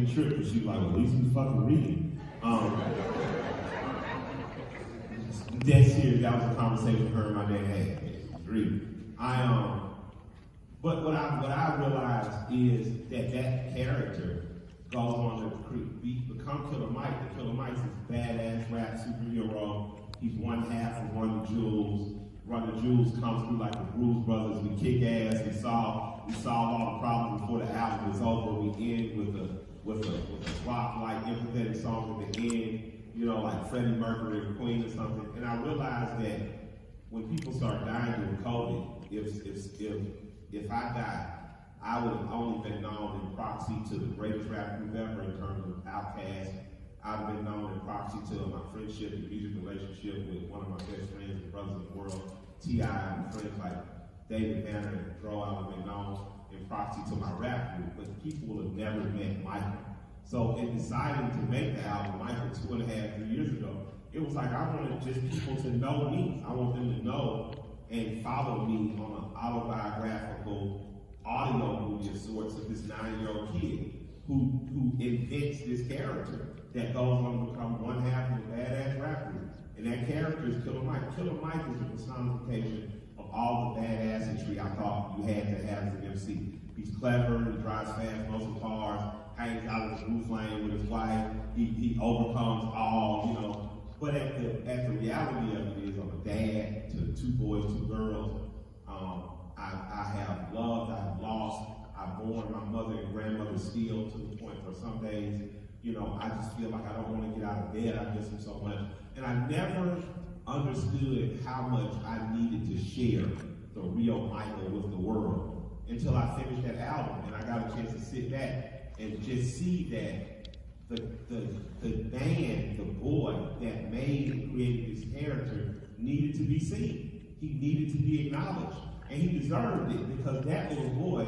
trip because she was like, well, at least he was fucking reading. Dead serious, that was a conversation her and my dad had. Reading. But what I realized is that character goes on to become Killer Mike. The Killer Mike's this badass rap superhero. He's one half of Run the Jewels. Run the Jewels comes through like the Blues Brothers. We kick ass. We solve all the problems before the album is over. We end with a rock like empathetic song at the end. You know, like Freddie Mercury or Queen or something. And I realized that when people start dying during COVID, if I died, I would have only been known in proxy to the greatest rap group ever in terms of Outkast. I'd have been known in proxy to my friendship and music relationship with one of my best friends and brothers in the world, T.I., and friends like David Banner and Dro. I would have been known in proxy to my rap group, but people would have never met Michael. So in deciding to make the album, Michael, 2.5 years ago, it was like I wanted just people to know me. I want them to know and follow me on an autobiographical audio movie of sorts of this 9-year-old kid who invents this character that goes on to become one half of a badass rap group. And that character is Killer Mike. Killer Mike is the personification of all the badassitry I thought you had to have as an MC. He's clever, he drives fast muscle cars, hangs out in the roof lane with his wife, he overcomes all, you know. But at the reality of it is, I'm a dad to 2 boys, 2 girls. I have loved, I have lost, I've borne my mother and grandmother still to the point where some days, you know, I just feel like I don't want to get out of bed. I miss him so much. And I never understood how much I needed to share the real Michael with the world until I finished that album and I got a chance to sit back and just see that the man, the boy that made and created this character needed to be seen. He needed to be acknowledged. And he deserved it because that little boy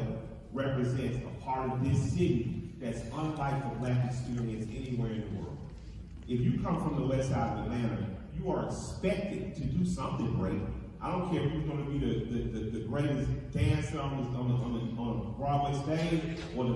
represents a part of this city that's unlike the black experience anywhere in the world. If you come from the west side of Atlanta, you are expected to do something great. I don't care if you're going to be the greatest dancer on the Broadway stage or the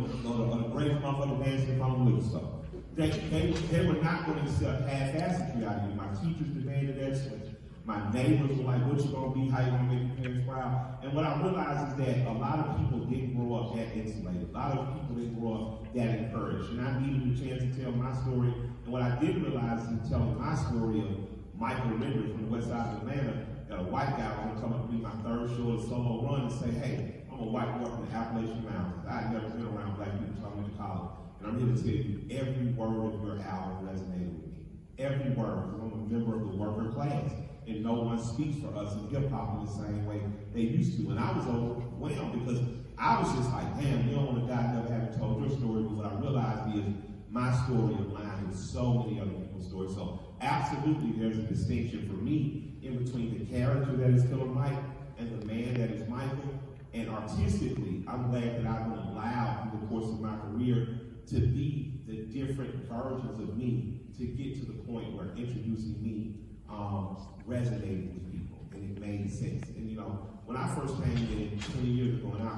greatest motherfucker dancing on the liquor store. They were not going to accept half-assedry out of you. My teachers demanded excellence. My neighbors were like, what you gonna be, how you gonna make your parents proud? And what I realized is that a lot of people didn't grow up that insulated. A lot of people didn't grow up that encouraged. And I needed a chance to tell my story. And what I did realize in telling my story of Michael Remember from the west side of Atlanta, that a white guy was gonna come up to me my 3rd show of solo run and say, hey, I'm a white boy from the Appalachian Mountains. I had never been around black people until I went to college. And I'm here to tell you, every word of your album resonated with me. Every word, because I'm a member of the worker class. And no one speaks for us in hip-hop in the same way they used to. And I was overwhelmed because I was just like, damn, you don't want to die never having told your story. But what I realized is my story aligns with so many other people's stories. So absolutely there's a distinction for me in between the character that is Killer Mike and the man that is Michael. And artistically, I'm glad that I've been allowed through the course of my career to be the different versions of me to get to the point where introducing me resonated with people, and it made sense. And you know, when I first came in 20 years ago, and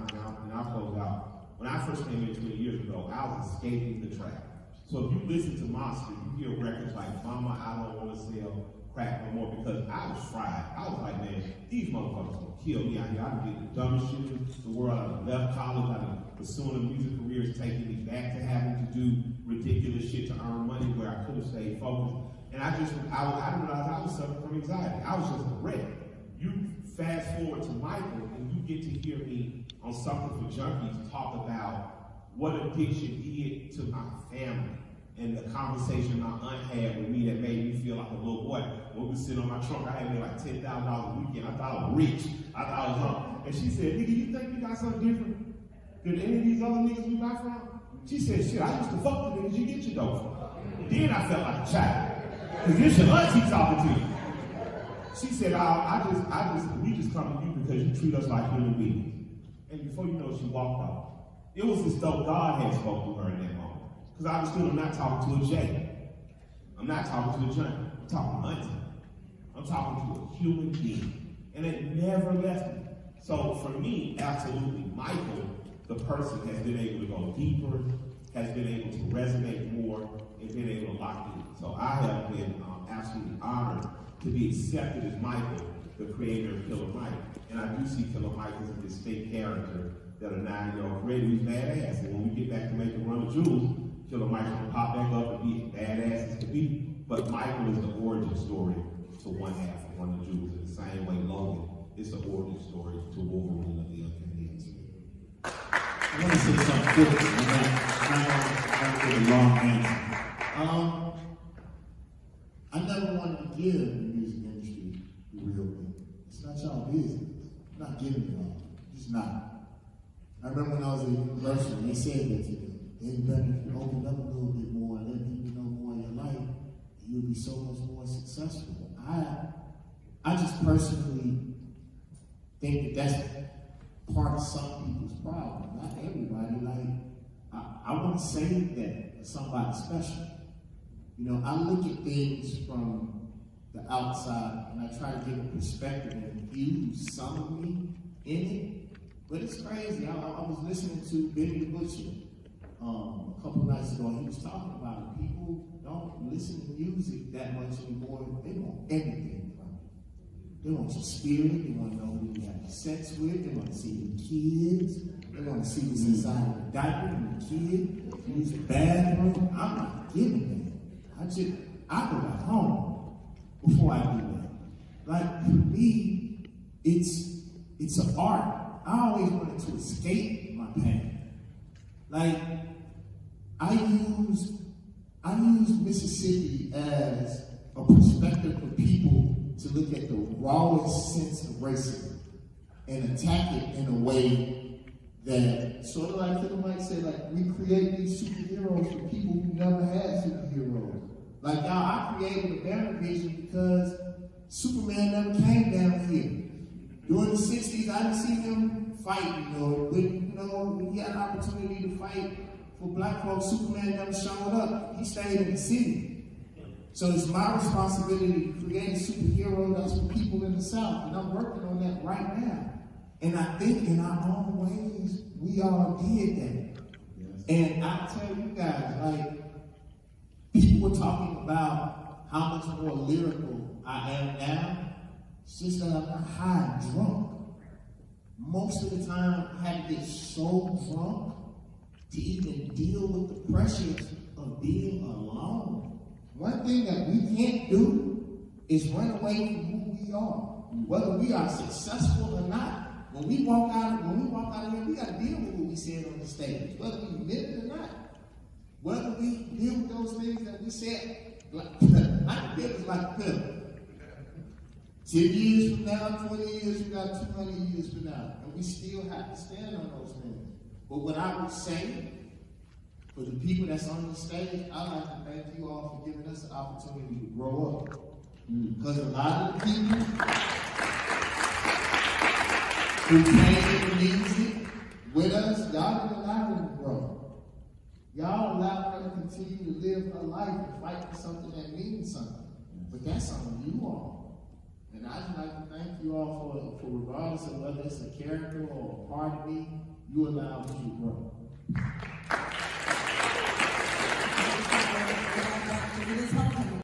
I'll close out, when I first came in 20 years ago, I was escaping the trap. So if you listen to Monster, you hear records like Mama, I Don't Want to Sell Crack No More, because I was fried. I was like, man, these motherfuckers gonna kill me out here. I done did the dumbest shit in the world. I done left college. I done pursuing a music career is taking me back to having to do ridiculous shit to earn money where I could have stayed focused. And I didn't realize I was suffering from anxiety. I was just a wreck. You fast forward to Michael and you get to hear me on Something for Junkies talk about what addiction did to my family and the conversation my aunt had with me that made me feel like a little boy. When we were sitting on my trunk, I had made like $10,000 a weekend. I thought I was rich. I thought I was home. And she said, nigga, you think you got something different than any of these other niggas we buy from? She said, shit, I used to fuck the niggas you get your dope from. Then I felt like a child. Because this your auntie talking to you. She said, we just come to you because you treat us like human beings. And before you know, she walked off. It was as though God had spoken to her in that moment. Because I understood I'm not talking to a Jay. I'm not talking to a junkie. I'm talking to auntie. I'm talking to a human being. And it never left me. So for me, absolutely, Michael, the person, has been able to go deeper, has been able to resonate more and been able to lock in. So I have been absolutely honored to be accepted as Michael, the creator of Killer Mike. And I do see Killer Mike as a distinct character that a 9-year-old creator who's badass. And when we get back to make the Run of Jewels, Killer Mike's gonna pop back up and be as badass as can be. But Michael is the origin story to one half of Run of Jewels in the same way Logan is the origin story to Wolverine of the Uncanny X-Men. I want to say something quick, and I'm going to give a long answer. I never wanted to give the music industry the real thing. It's not y'all business. I'm not giving it all. It's not. I remember when I was at university, they said that to me. They'd better if you open up a little bit more and let people know more of your life, you'll be so much more successful. I just personally think that that's part of some people's problem. Not everybody. Like, I want to say that to somebody special. You know, I look at things from the outside and I try to give a perspective and infuse some of me in it. But it's crazy. I was listening to Benny the Butcher a couple nights ago, and he was talking about it. People don't listen to music that much anymore. They want everything from it. They want your spirit. They want to know who you have sex with. They want to see your kids. They want to see what's inside the diaper and the kid. Use the bathroom. I'm not giving that. I go back home before I do that. Like, for me, it's an art. I always wanted to escape my pain. Like, I use Mississippi as a perspective for people to look at the rawest sense of racism and attack it in a way that, sort of like Killer Mike said, like, we create these superheroes for people who never had superheroes. Like, y'all, I created a banner vision because Superman never came down here. During the 60s, I didn't see him fighting, or when he had an opportunity to fight for black folks, Superman never showed up. He stayed in the city. So it's my responsibility to create a superhero that's for people in the South, and I'm working on that right now. And I think in our own ways, we all did that. Yes. And I tell you guys, like, people were talking about how much more lyrical I am now. It's just that I'm not high and drunk. Most of the time, I had to get so drunk to even deal with the pressures of being alone. One thing that we can't do is run away from who we are, whether we are successful or not. When we walk out of here, we got to deal with what we said on the stage, whether we admit it or not. Whether we deal with those things that we said, like a bill is like a pill. 10 years from now, 20 years from now, 200 years from now, and we still have to stand on those things. But what I would say, for the people that's on the stage, I'd like to thank you all for giving us the opportunity to grow up. Because a lot of the people who came in the music with us, y'all didn't allow them to grow. Y'all allowed her to continue to live her life and fight for something that means something. But that's on you all. And I'd like to thank you all for regardless of whether it's a character or a part of me, you allowed me to grow. It is homecoming.